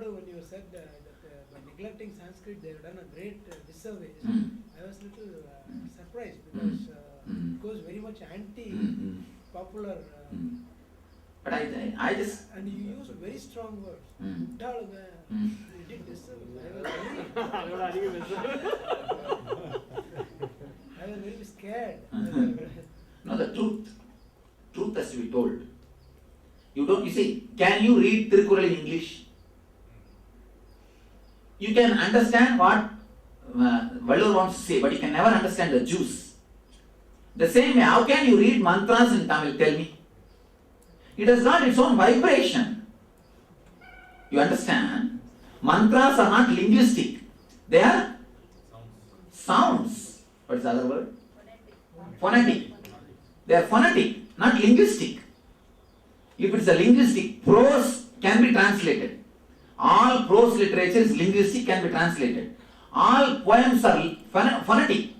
Nadu, when you said that by neglecting Sanskrit, they have done a great disservice. I was a little surprised because it goes very much anti-popular. But I just... And you use very strong words. You did disservice. I was very scared. No, the truth has to be told. You see, can you read Tirukkural in English? You can understand what Vallur wants to say, but you can never understand the juice. The same way, how can you read mantras in Tamil? Tell me. It has got its own vibration. You understand? Mantras are not linguistic. They are sounds. What is the other word? Phonetic. They are phonetic, not linguistic. If it is a linguistic, prose can be translated. All prose literature is linguistic, can be translated. All poems are phonetic.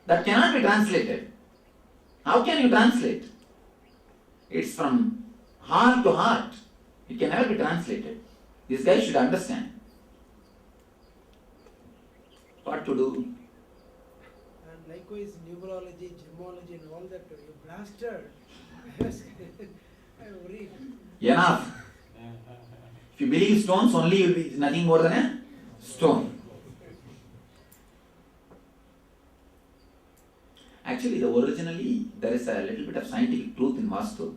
That cannot be translated. How can you translate? It's from heart to heart. It can never be translated. This guy should understand what to do. And likewise, numerology, gemology, and all that, you blasted. I worried. Enough. If you believe stones only, you will be nothing more than a stone. Actually, originally, there is a little bit of scientific truth in Vastu.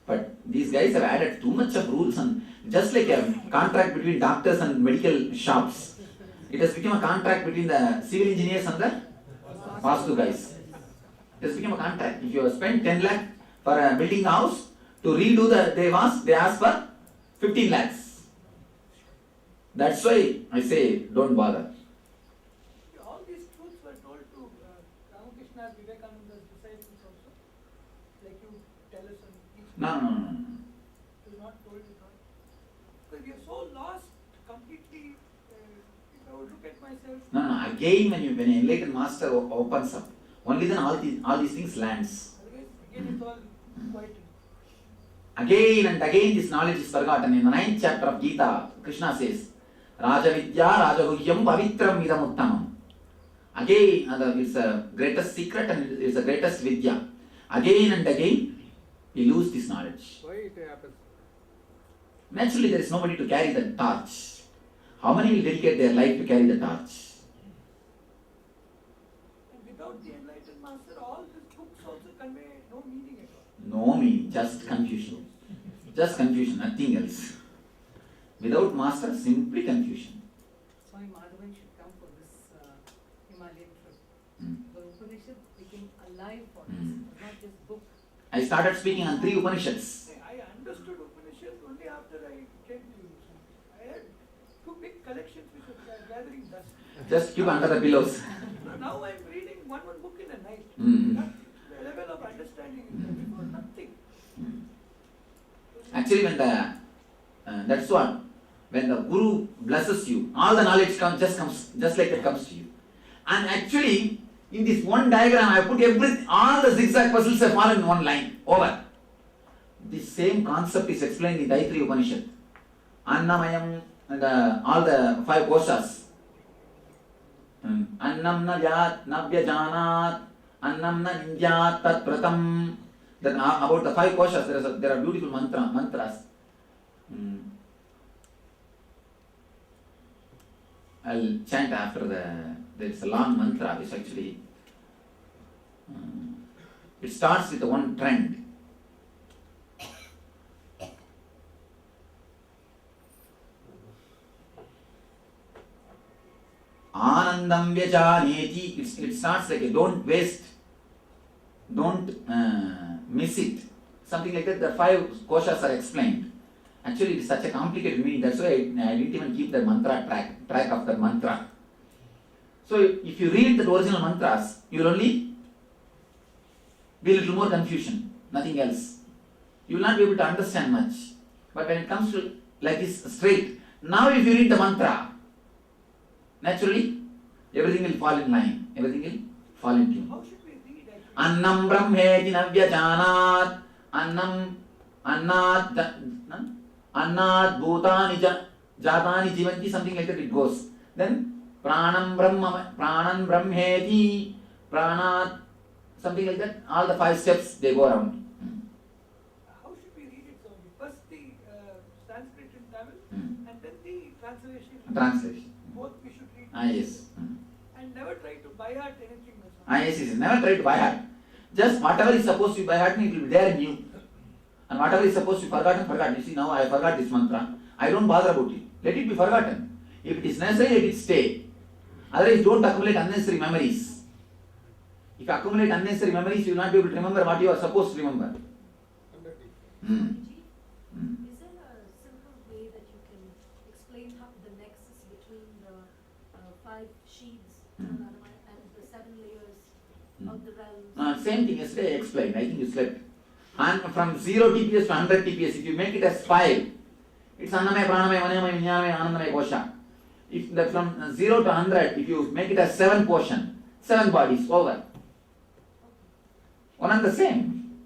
But these guys have added too much of rules, and just like a contract between doctors and medical shops, it has become a contract between the civil engineers and the Vastu guys. It has become a contract. If you have spent 10 lakh for building a house, to redo they ask for 15 lakhs. That's why I say, don't bother. All these truths were told to Ramakrishna, Vivekananda's disciples also, like you tell us and teach. No. It was not told at all. Because we are so lost completely. If I would look at myself. No. Again, when an enlightened master opens up, only then all these things lands. Again, it's all quite. Again and again, this knowledge is forgotten. In the 9th chapter of Gita, Krishna says, Raja Vidya, Raja Guhyam, Pavitram Idam Uttamam. Again, it's the greatest secret and it's the greatest Vidya. Again and again, we lose this knowledge. Why it happens? Naturally, there is nobody to carry the torch. How many will dedicate their life to carry the torch? And without the enlightened master, all these books also convey no meaning at all. No meaning, just confusion. Just confusion, nothing else. Without master, simply confusion. Swami Madhavan should come for this Himalayan trip. The Upanishad became alive for us, not just book. I started speaking on 3 Upanishads. I understood Upanishads only after I came to you. I had 2 big collections which were gathering dust. Just keep under the pillows. Now I'm reading one book in a night. That level of understanding is there. Before nothing. Actually, that's what, when the Guru blesses you, all the knowledge comes just like it comes to you. And actually, in this one diagram, I put all the zigzag puzzles have fallen in one line. Over. This same concept is explained in Taittiriya Upanishad. Annamayam and all the 5 koshas. Annam na jat nabhyajanat, annam na ninjat tat pratam. Then about the 5 koshas, there are beautiful mantras. I'll chant after there is a long mantra which actually, it starts with one trend. Anandam vyajaneti. It starts like don't waste, don't miss it. Something like that. The 5 koshas are explained. Actually, it is such a complicated meaning. That's why I didn't even keep the mantra track of the mantra. So if you read the original mantras, you will only be a little more confusion. Nothing else. You will not be able to understand much. But when it comes to like this straight, now if you read the mantra, naturally, everything will fall in line. Everything will fall in tune. How should we read actually? Annam brahmeti navyajanat. Annam Annat bhutani jatani jivanti, something like that it goes. Then pranam brahmeti, pranat, something like that. All the 5 steps they go around. How should we read it, Swami? First the Sanskrit in Tamil, and then the translation. Translation. Both we should read. Yes. And never try to by heart anything. Yes. Never try to by heart. Just whatever is supposed to be by heart, it will be there in you. And whatever is supposed to be forgotten, forgot. You see, now I forgot this mantra. I don't bother about it. Let it be forgotten. If it is necessary, let it stay. Otherwise, don't accumulate unnecessary memories. If you accumulate unnecessary memories, you will not be able to remember what you are supposed to remember. Swamiji, is there a simple way that you can explain how the nexus between the 5 sheaths and the 7 layers of the realms? Same thing yesterday I explained. I think you slept. And from 0 TPS to 100 TPS, if you make it as 5, it's Annamaya, Pranamaya, Manamaya, Vijnanamaya, Anandamaya Kosha. If the, from 0 to 100, if you make it as 7 portion, 7 bodies, over. One and the same.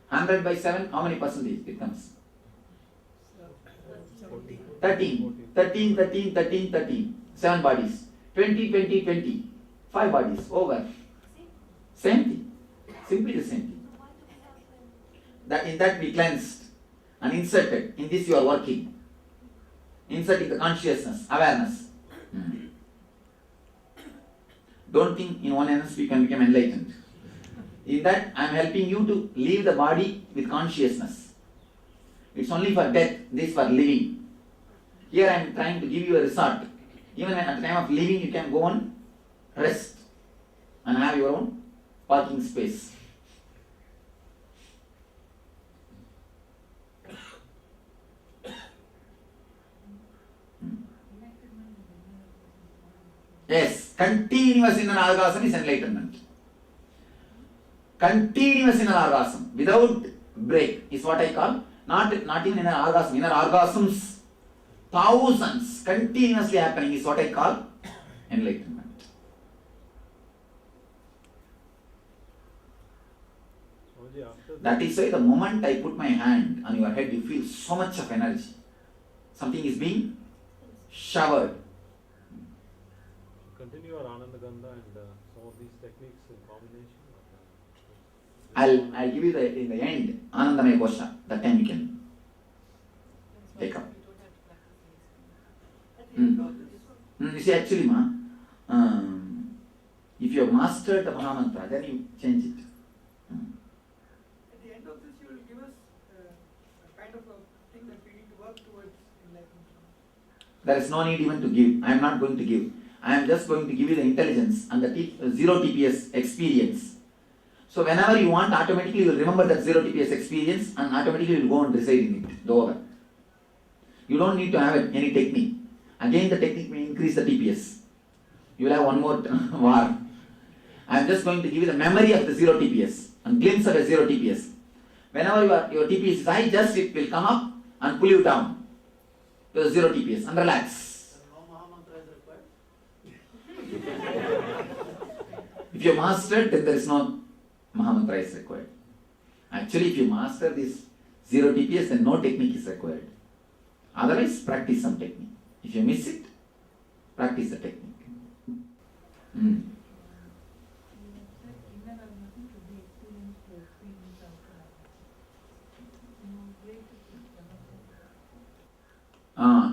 100 by 7, how many percentage it comes? 13. 7 bodies. 20. 5 bodies, over. Same thing. Simply the same thing. That in that we cleansed and inserted. In this you are working. Inserting the consciousness, awareness. Don't think in one instance we can become enlightened. In that I am helping you to leave the body with consciousness. It's only for death, this for living. Here I am trying to give you a resort. Even at the time of living you can go on rest and have your own parking space. Yes, continuous inner orgasm is enlightenment. Continuous inner orgasm without break is what I call, not in inner orgasm, inner orgasms, thousands continuously happening is what I call enlightenment. That is why the moment I put my hand on your head, you feel so much of energy. Something is being showered. Continue your Ananda Gandha and some of these techniques in combination. I'll give you in the end Anandamaya Kosha. That time you can take up. You see, actually, if you have mastered the Mahamantra, then you change it. At the end of this, you will give us a kind of a thing that we need to work towards enlightenment. There is no need even to give. I am not going to give. I am just going to give you the intelligence and the 0 TPS experience. So whenever you want, automatically you will remember that 0 TPS experience and automatically you will go and reside in it. Over. You don't need to have any technique. Again, the technique may increase the TPS. You will have one more war. I am just going to give you the memory of the 0 TPS and glimpse of a 0 TPS. Whenever your TPS is high, just it will come up and pull you down to the 0 TPS and relax. If you master it, then there is no Mahamantra is required. Actually, if you master this 0 TPS, then no technique is required. Otherwise, practice some technique. If you miss it, practice the technique.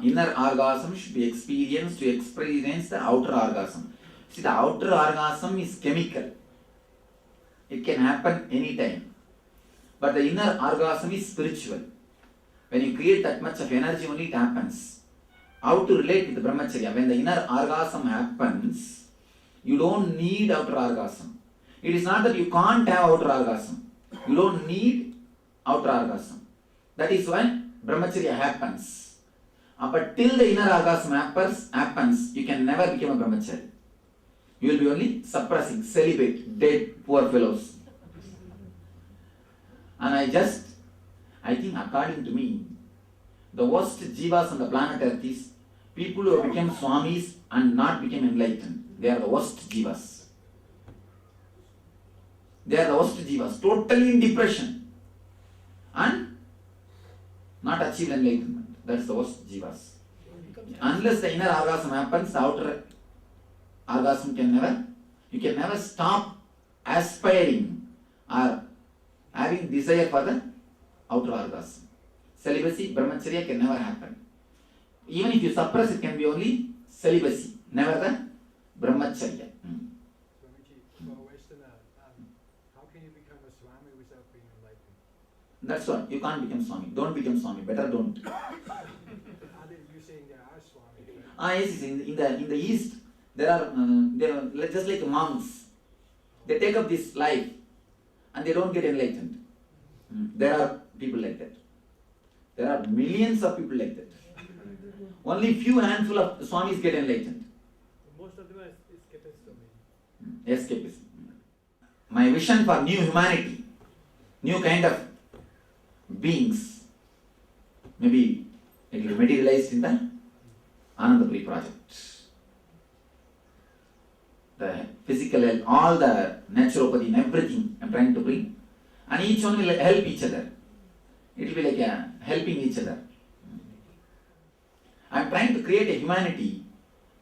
Inner orgasm should be experienced to experience the outer orgasm. See, the outer orgasm is chemical. It can happen anytime. But the inner orgasm is spiritual. When you create that much of energy, only it happens. How to relate with the brahmacharya? When the inner orgasm happens, you don't need outer orgasm. It is not that you can't have outer orgasm. You don't need outer orgasm. That is when brahmacharya happens. But till the inner orgasm happens, you can never become a brahmachari. You will be only suppressing, celibate, dead, poor fellows. And I think according to me, the worst jivas on the planet Earth is people who have become swamis and not become enlightened. They are the worst jivas. They are the worst jivas, totally in depression. And not achieved enlightenment. That's those jivas. It becomes Unless the inner orgasm happens, the outer orgasm you can never stop aspiring or having desire for the outer orgasm. Celibacy, brahmacharya can never happen. Even if you suppress, it can be only celibacy, never the brahmacharya. Swamiji, for a Westerner, how can you become a Swami without being enlightened? That's what, you can't become Swami. Don't become Swami, better don't. You saying there are Swamis, right? Yes, in the East, they are just like monks. They take up this life and they don't get enlightened. There are people like that. There are millions of people like that. Only few handful of Swamis get enlightened. Most of them are escapists, Escapism. My vision for new humanity, new kind of beings, maybe it will materialize in the Anandapuri project. The physical health, all the naturopathy and everything I'm trying to bring, and each one will help each other. It will be like helping each other. I'm trying to create a humanity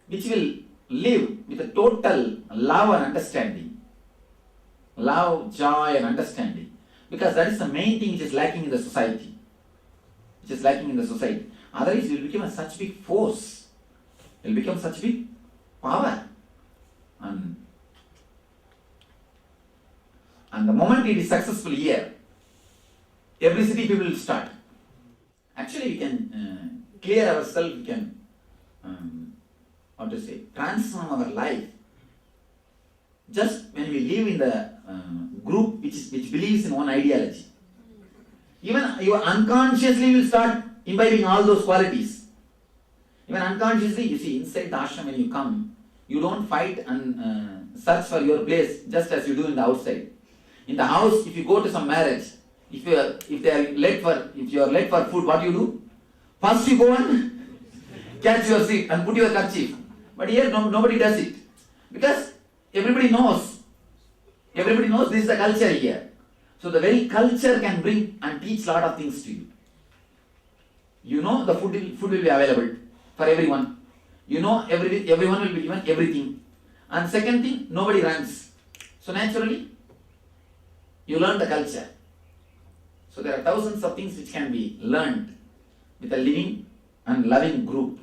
which will live with a total love and understanding. Love, joy and understanding. Because that is the main thing which is lacking in the society. Otherwise you will become such big force. You will become such big power. And the moment it is successful here, every city people will start. Actually we can clear ourselves, we can transform our life. Just when we live in the group which believes in one ideology. Even you unconsciously will start imbibing all those qualities. Even unconsciously, you see, inside the ashram when you come, you don't fight and search for your place just as you do in the outside. In the house, if you go to some marriage, if you are late for food, what do? First you go and catch your seat and put your kerchief. But here nobody does it. Because everybody knows this is the culture here. So the very culture can bring and teach lot of things to you. You know the food will be available for everyone. You know everyone will be given everything. And second thing, nobody runs. So naturally, you learn the culture. So there are thousands of things which can be learned with a living and loving group.